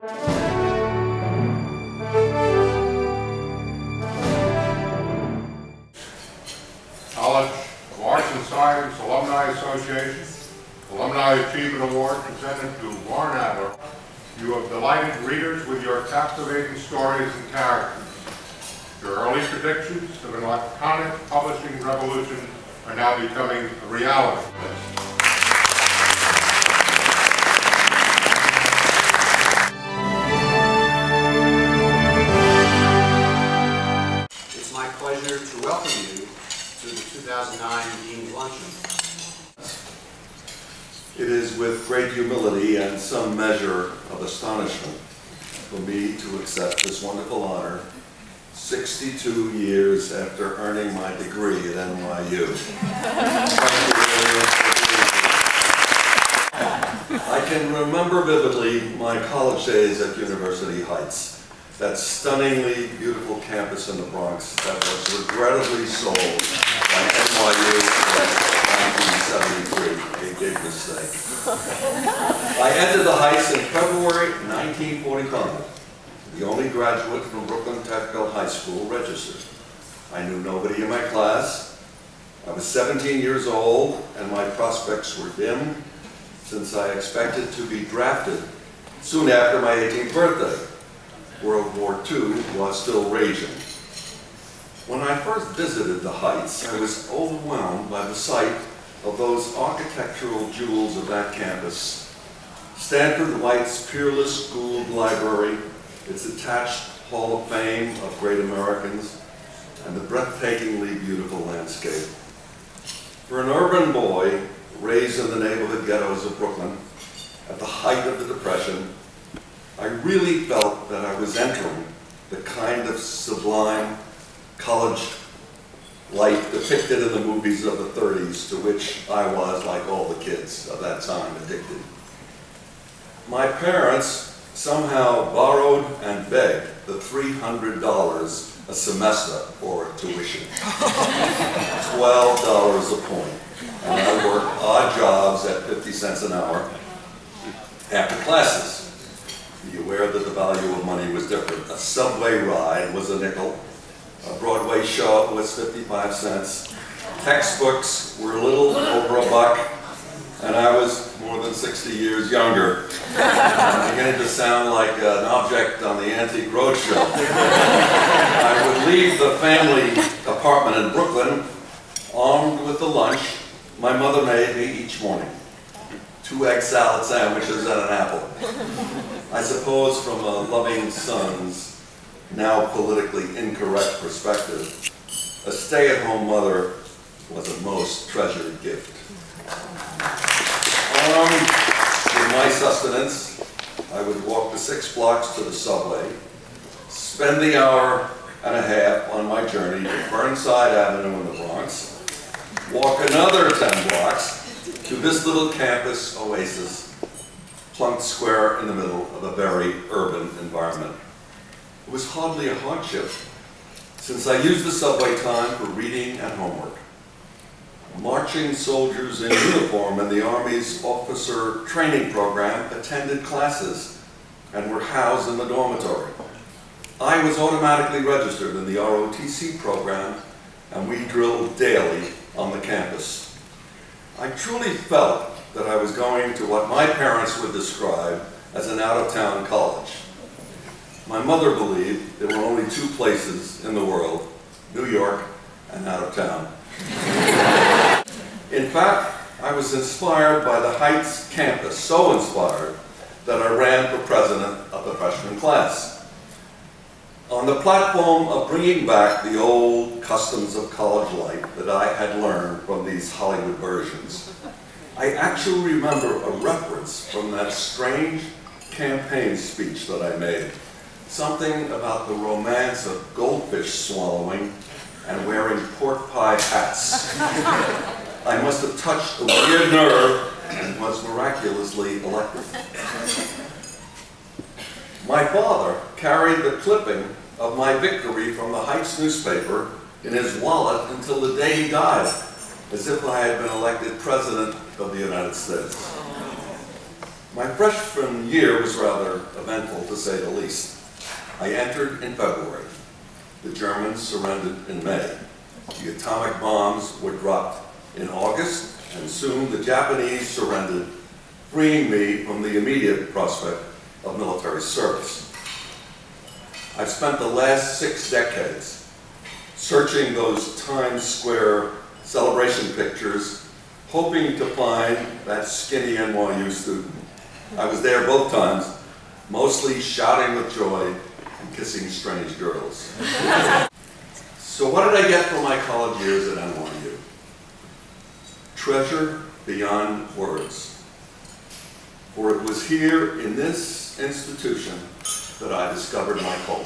College of Arts and Science Alumni Association Alumni Achievement Award presented to Warren Adler. You have delighted readers with your captivating stories and characters. Your early predictions of an electronic publishing revolution are now becoming a reality. It's my pleasure to welcome you to the 2009 Dean's Luncheon. It is with great humility and some measure of astonishment for me to accept this wonderful honor 62 years after earning my degree at NYU. I can remember vividly my college days at University Heights, that stunningly beautiful campus in the Bronx that was regrettably sold by NYU in 1973, a big mistake. I entered the Heights in February 1945. The only graduate from Brooklyn Technical High School registered. I knew nobody in my class. I was 17 years old and my prospects were dim since I expected to be drafted soon after my 18th birthday. World War II was still raging. When I first visited the Heights, I was overwhelmed by the sight of those architectural jewels of that campus. Stanford White's peerless Gould Library, its attached Hall of Fame of Great Americans, and the breathtakingly beautiful landscape. For an urban boy raised in the neighborhood ghettos of Brooklyn, at the height of the Depression, I really felt that I was entering the kind of sublime college life depicted in the movies of the 30s to which I was, like all the kids of that time, addicted. My parents somehow borrowed and begged the $300 a semester for tuition, $12 a point, and I worked odd jobs at 50 cents an hour after classes. Be aware that the value of money was different. A subway ride was a nickel, a Broadway show was 55 cents, textbooks were a little over $1, and I was more than 60 years younger. I'm beginning to sound like an object on the Antique Roadshow. I would leave the family apartment in Brooklyn armed with the lunch my mother made me each morning. 2 egg salad sandwiches and an apple. I suppose from a loving son's now politically incorrect perspective, a stay-at-home mother was a most treasured gift. Armed with my sustenance, I would walk the 6 blocks to the subway, spend the hour and a half on my journey to Burnside Avenue in the Bronx, walk another 10 blocks to this little campus oasis, plunked square in the middle of a very urban environment. It was hardly a hardship, since I used the subway time for reading and homework. Marching soldiers in uniform in the Army's officer training program attended classes and were housed in the dormitory. I was automatically registered in the ROTC program, and we drilled daily on the campus. I truly felt that I was going to what my parents would describe as an out-of-town college. My mother believed there were only 2 places in the world, New York and out of town. In fact, I was inspired by the Heights campus, so inspired that I ran for president of the freshman class. On the platform of bringing back the old customs of college life that I had learned from these Hollywood versions, I actually remember a reference from that strange campaign speech that I made. Something about the romance of goldfish swallowing and wearing pork pie hats. I must have touched a weird nerve and was miraculously elected. My father carried the clipping of my victory from the Heights newspaper in his wallet until the day he died, as if I had been elected President of the United States. My freshman year was rather eventful, to say the least. I entered in February. The Germans surrendered in May. The atomic bombs were dropped in August, and soon the Japanese surrendered, freeing me from the immediate prospect of military service. I've spent the last 6 decades searching those Times Square celebration pictures, hoping to find that skinny NYU student. I was there both times, mostly shouting with joy and kissing strange girls. So what did I get from my college years at NYU? Treasure beyond words. For it was here in this institution that I discovered my calling.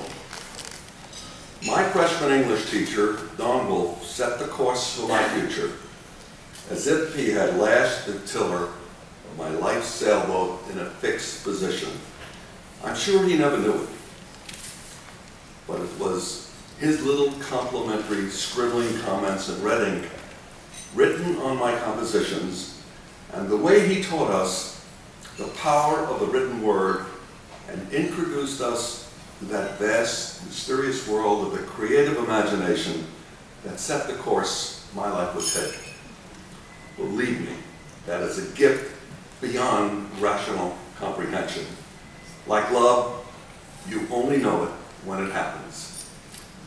My freshman English teacher, Don Wolf, set the course for my future as if he had lashed the tiller of my life sailboat in a fixed position. I'm sure he never knew it, but it was his little complimentary scribbling comments in red ink written on my compositions, and the way he taught us the power of the written word and introduced us to that vast, mysterious world of the creative imagination that set the course my life would take. Believe me, that is a gift beyond rational comprehension. Like love, you only know it when it happens.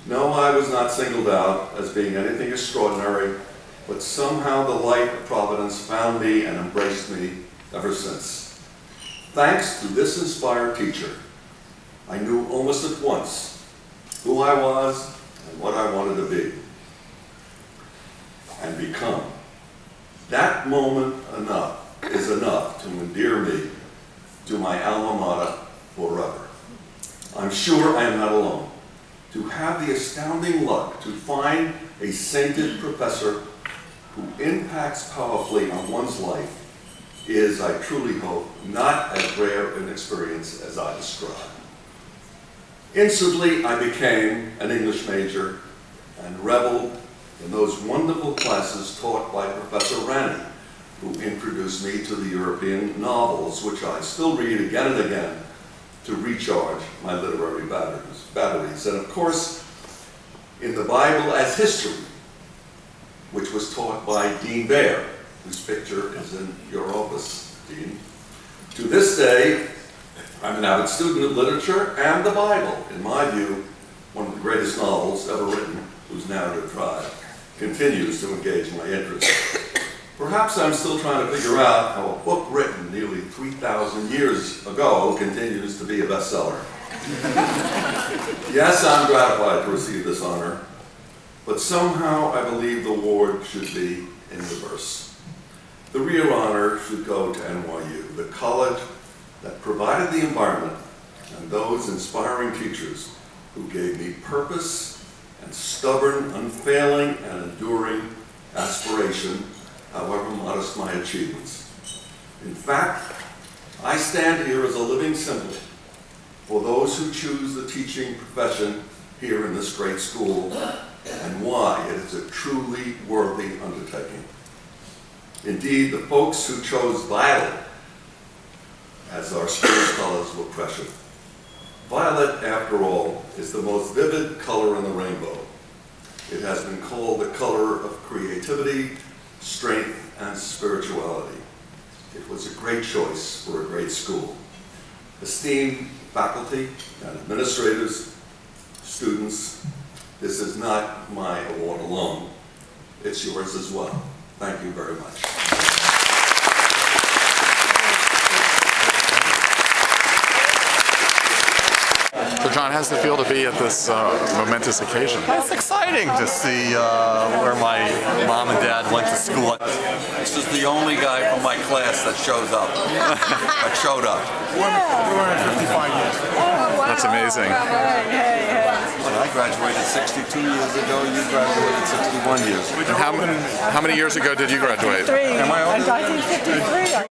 No, I was not singled out as being anything extraordinary, but somehow the light of Providence found me and embraced me ever since. Thanks to this inspired teacher, I knew almost at once who I was and what I wanted to be and become. That moment is enough to endear me to my alma mater forever. I'm sure I am not alone. To have the astounding luck to find a sainted professor who impacts powerfully on one's life is, I truly hope, not as rare an experience as I describe. Instantly, I became an English major and reveled in those wonderful classes taught by Professor Rani, who introduced me to the European novels, which I still read again and again to recharge my literary batteries. And of course, in the Bible as history, which was taught by Dean Baer, whose picture is in your office, Dean. To this day, I'm an avid student of literature and the Bible. In my view, one of the greatest novels ever written, whose narrative drive continues to engage my interest. Perhaps I'm still trying to figure out how a book written nearly 3,000 years ago continues to be a bestseller. Yes, I'm gratified to receive this honor, but somehow I believe the award should be in reverse. The real honor should go to NYU, the college that provided the environment and those inspiring teachers who gave me purpose and stubborn, unfailing, and enduring aspiration, however modest my achievements. In fact, I stand here as a living symbol for those who choose the teaching profession here in this great school and why it is a truly worthy undertaking. Indeed, the folks who chose violet as our school colors will pressure. Violet, after all, is the most vivid color in the rainbow. It has been called the color of creativity, strength, and spirituality. It was a great choice for a great school. Esteemed faculty and administrators, students, this is not my award alone. It's yours as well. Thank you very much. So John, how's it feel to be at this momentous occasion? It's exciting to see where my mom and dad went to school. This is the only guy from my class that shows up. That showed up. We're in 55 years. Oh, wow. That's amazing. When I graduated 62 years ago, you graduated 61 years ago. And how many years ago did you graduate? I graduated in 53.